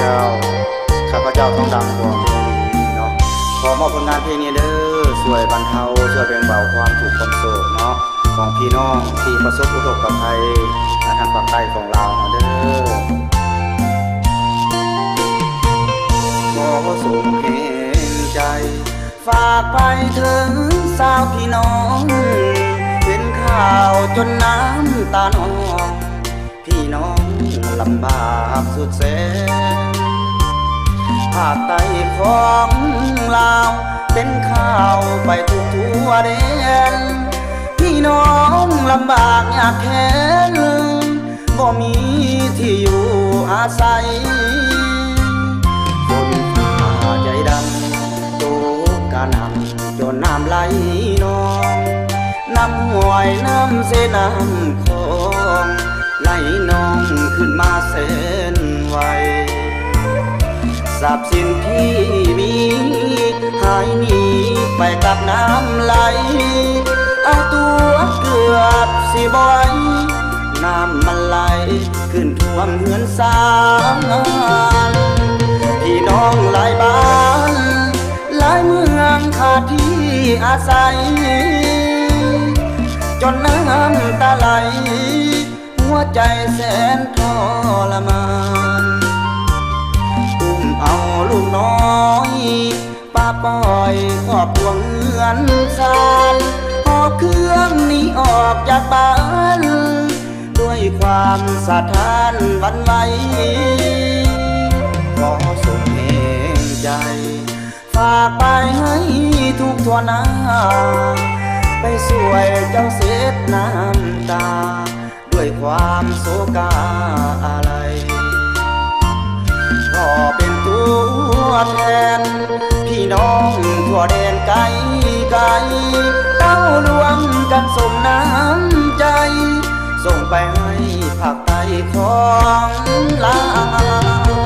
จ้าข้าพเจ้าต้องดังกว่านี้เนาะขอมอบผลงานเพลงนี้เด้อช่วยบรรเทาช่วยแบ่งเบาความทุกข์ความโศกเนาะของพี่น้องที่ประสบอุทกภัยทางภาคใต้ของเราเด้อขอส่งเพลงใจฝากไปถึงสาวพี่น้องเห็นข่าวจนน้ำตานองพี่น้องลำบากสุดแสนภาคใต้ของลาวเป็นข่าวไปทั่วแดนพี่น้องลำบากยากแค้นบ่มีที่อยู่อาศัยคนฟ้าใจดำตกกะหน่ำจนน้ำไหลนองน้ำห้วยน้ำเสน้ำคลองไหลนองขึ้นมาเส้นไวทรัพย์สินที่มีหายหนีไปกับน้ำไหลเอาตัวเกือบสิบ่อยน้ำมันไหลขึ้นท่วมเฮือนสามพี่น้องหลายบ้านหลายเมืองขาดที่อาศัยจนน้ำตาไหลหัวใจแสนทรมานอุ้มเอาลูกน้อยป้าปล่อยครอบครัวเงินสานหอบเครื่องนี้ออกจากบ้านด้วยความสะท้านหวั่นไหวขอส่งเพลงใจฝากไปให้ทุกทั่วหน้าไปสวยเจ้าเสียน้ำตาด้วยความโศกาอะไรขอเป็นตัวแทนพี่น้องทั่วแดนไกลไกลเต้ารวมกันส่งน้ำใจส่งไปให้ภาคใต้ของลาว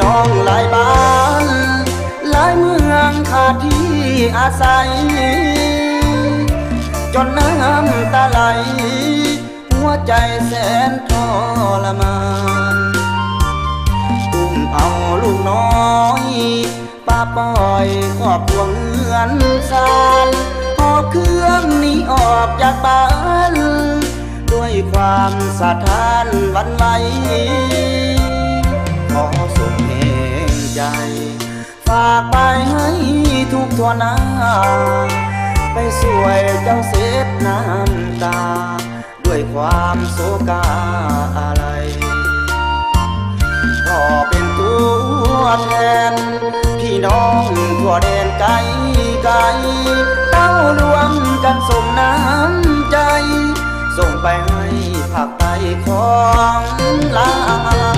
น้องหลายบ้านหลายเมืองขาดที่อาศัยจนน้ำตาไหลหัวใจแสนทรมานอุ้มเอาลูกน้อยป้าปล่อยครอบครัวเงินสานหอบเครื่องนี้ออกจากบ้านด้วยความสะท้านหวั่นไหวขอส่งเพลงใจฝากไปให้ทุกทั่วหน้าไปสวยเจ้าเสียน้ำตาด้วยความโศกาอะไรขอเป็นตัวแทนพี่น้องทั่วแดนไกลไกลเต้ารวมกันส่งน้ำใจส่งไปให้ภาคใต้ของลาว